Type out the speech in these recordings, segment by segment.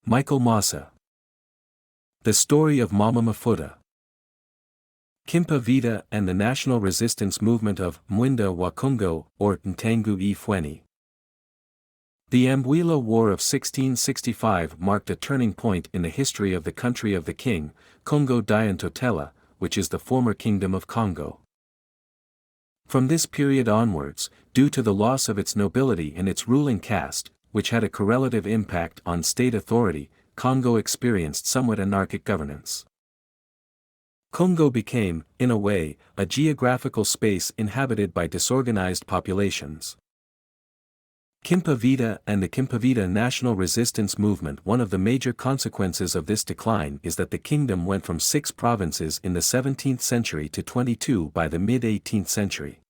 Michael Massa. The Story of Mama Mafuta. Kimpa Vita and the National Resistance Movement of Mbuila wa Congo, or Ntangu. The Mbuila War of 1665 marked a turning point in the history of the country of the King, Kongo Untold, which is the former Kingdom of Congo. From this period onwards, due to the loss of its nobility and its ruling caste, which had a correlative impact on state authority, Congo experienced somewhat anarchic governance. Congo became, in a way, a geographical space inhabited by disorganized populations. Kimpa Vita and the Kimpa Vita National Resistance Movement. One of the major consequences of this decline is that the kingdom went from 6 provinces in the 17th century to 22 by the mid-18th century.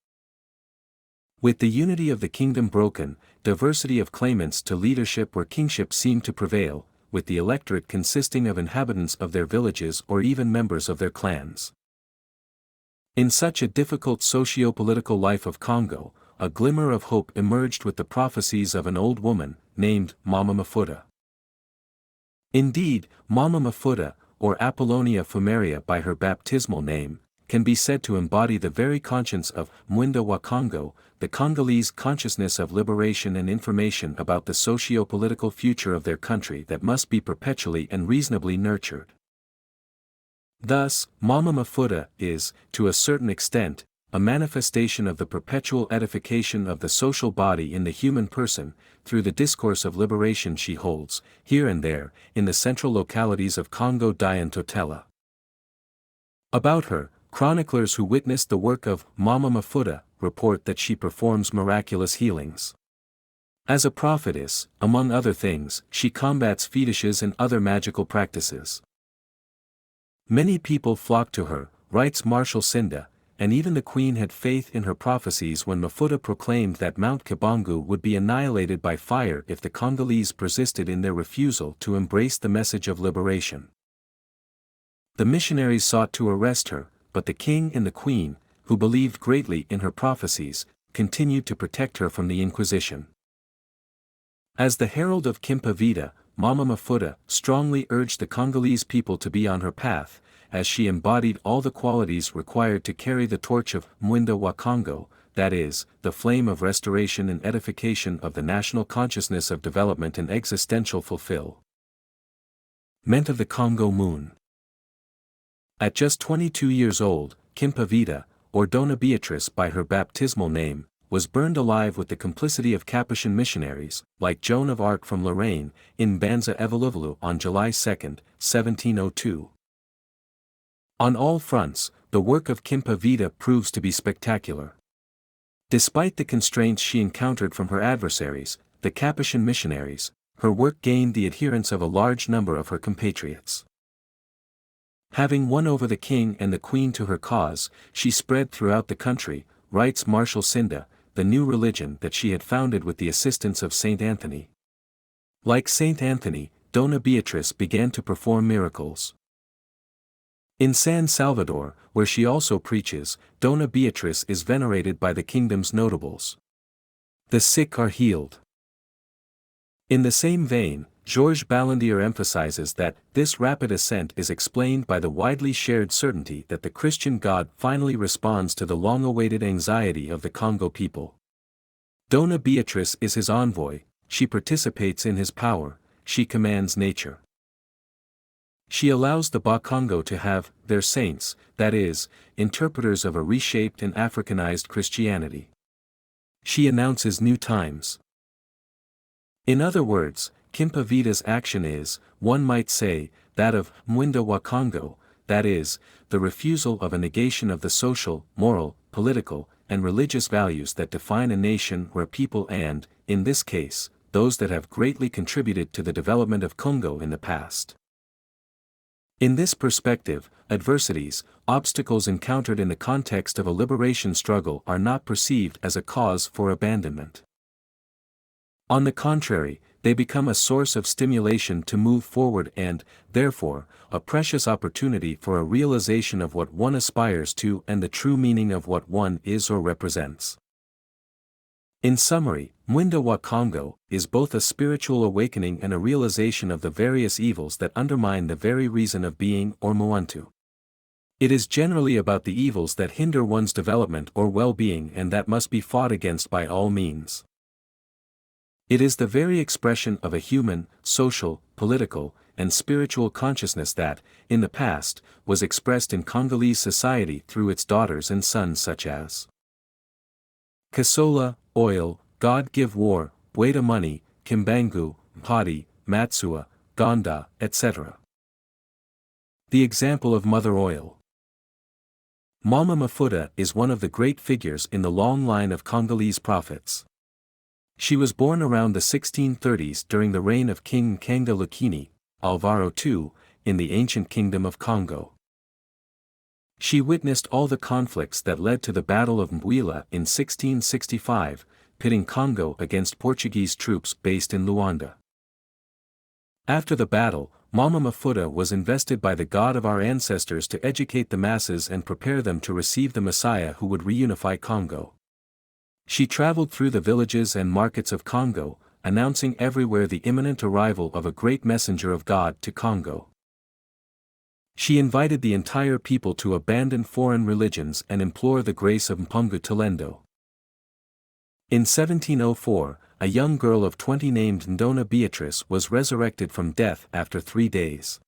With the unity of the kingdom broken, diversity of claimants to leadership or kingship seemed to prevail, with the electorate consisting of inhabitants of their villages or even members of their clans. In such a difficult socio-political life of Congo, a glimmer of hope emerged with the prophecies of an old woman, named Mama Mafuta. Indeed, Mama Mafuta, or Apollonia Fumaria by her baptismal name, can be said to embody the very conscience of Mbuila wa Congo, the Congolese consciousness of liberation and information about the socio-political future of their country that must be perpetually and reasonably nurtured. Thus, Mama Mafuta is, to a certain extent, a manifestation of the perpetual edification of the social body in the human person, through the discourse of liberation she holds, here and there, in the central localities of Kongo Untold. About her, chroniclers who witnessed the work of Mama Mafuta report that she performs miraculous healings. As a prophetess, among other things, she combats fetishes and other magical practices. Many people flocked to her, writes Marshal Sinda, and even the queen had faith in her prophecies when Mafuta proclaimed that Mount Kibangu would be annihilated by fire if the Congolese persisted in their refusal to embrace the message of liberation. The missionaries sought to arrest her, but the king and the queen, who believed greatly in her prophecies, continued to protect her from the Inquisition. As the herald of Kimpa Vita, Mama Mafuta strongly urged the Congolese people to be on her path, as she embodied all the qualities required to carry the torch of Mbuila wa Congo, that is, the flame of restoration and edification of the national consciousness of development and existential fulfillment of the Congo moon. At just 22 years old, Kimpa Vita, or Dona Beatrice by her baptismal name, was burned alive with the complicity of Capuchin missionaries, like Joan of Arc from Lorraine, in Banza Evoluvulu on July 2, 1702. On all fronts, the work of Kimpa Vita proves to be spectacular. Despite the constraints she encountered from her adversaries, the Capuchin missionaries, her work gained the adherence of a large number of her compatriots. Having won over the king and the queen to her cause, she spread throughout the country, writes Marshal Sinda, the new religion that she had founded with the assistance of Saint Anthony. Like Saint Anthony, Dona Beatrice began to perform miracles. In San Salvador, where she also preaches, Dona Beatrice is venerated by the kingdom's notables. The sick are healed. In the same vein, Georges Ballandier emphasizes that this rapid ascent is explained by the widely shared certainty that the Christian God finally responds to the long-awaited anxiety of the Congo people. Dona Beatrice is his envoy, she participates in his power, she commands nature. She allows the Congo to have their saints, that is, interpreters of a reshaped and Africanized Christianity. She announces new times. In other words, Kimpa Vita's action is, one might say, that of Mbuila wa Congo, that is, the refusal of a negation of the social, moral, political, and religious values that define a nation where people and, in this case, those that have greatly contributed to the development of Congo in the past. In this perspective, adversities, obstacles encountered in the context of a liberation struggle are not perceived as a cause for abandonment. On the contrary, they become a source of stimulation to move forward and, therefore, a precious opportunity for a realization of what one aspires to and the true meaning of what one is or represents. In summary, Mbuila wa Congo is both a spiritual awakening and a realization of the various evils that undermine the very reason of being or Mwantu. It is generally about the evils that hinder one's development or well-being and that must be fought against by all means. It is the very expression of a human, social, political, and spiritual consciousness that, in the past, was expressed in Congolese society through its daughters and sons such as Kasola, oil, God give war, Bweta money, Kimbangu, Mpati, Matsua, Gonda, etc. The example of Mother Oil. Mama Mafuta is one of the great figures in the long line of Congolese prophets. She was born around the 1630s during the reign of King NKANGA LUKENI, ALVARO II, in the ancient kingdom of Congo. She witnessed all the conflicts that led to the Battle of Mbuila in 1665, pitting Congo against Portuguese troops based in Luanda. After the battle, Mama Mafuta was invested by the God of our ancestors to educate the masses and prepare them to receive the Messiah who would reunify Congo. She traveled through the villages and markets of Congo, announcing everywhere the imminent arrival of a great messenger of God to Congo. She invited the entire people to abandon foreign religions and implore the grace of Mpungu Talendo. In 1704, a young girl of 20 named NDONA Béatrice was resurrected from death after 3 days.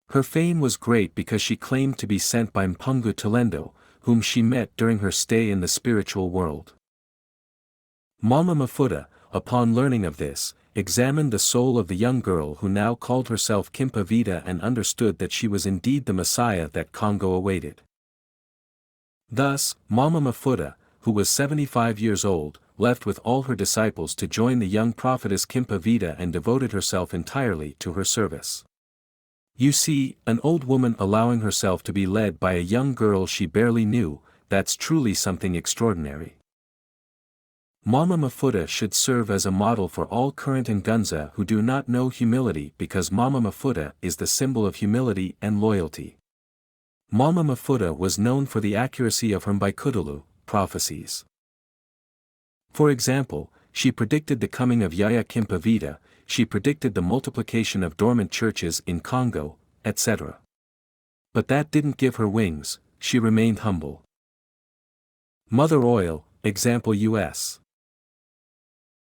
Her fame was great because she claimed to be sent by Mpungu Talendo, whom she met during her stay in the spiritual world. Mama Mafuta, upon learning of this, examined the soul of the young girl who now called herself Kimpa Vita and understood that she was indeed the Messiah that Congo awaited. Thus, Mama Mafuta, who was 75 years old, left with all her disciples to join the young prophetess Kimpa Vita and devoted herself entirely to her service. You see, an old woman allowing herself to be led by a young girl she barely knew, that's truly something extraordinary. Mama Mafuta should serve as a model for all current Ngunza who do not know humility because Mama Mafuta is the symbol of humility and loyalty. Mama Mafuta was known for the accuracy of her Mbaikudulu, prophecies. For example, she predicted the coming of Yaya Kimpa Vita, she predicted the multiplication of dormant churches in Congo, etc. But that didn't give her wings, she remained humble. Mother Oil, example US.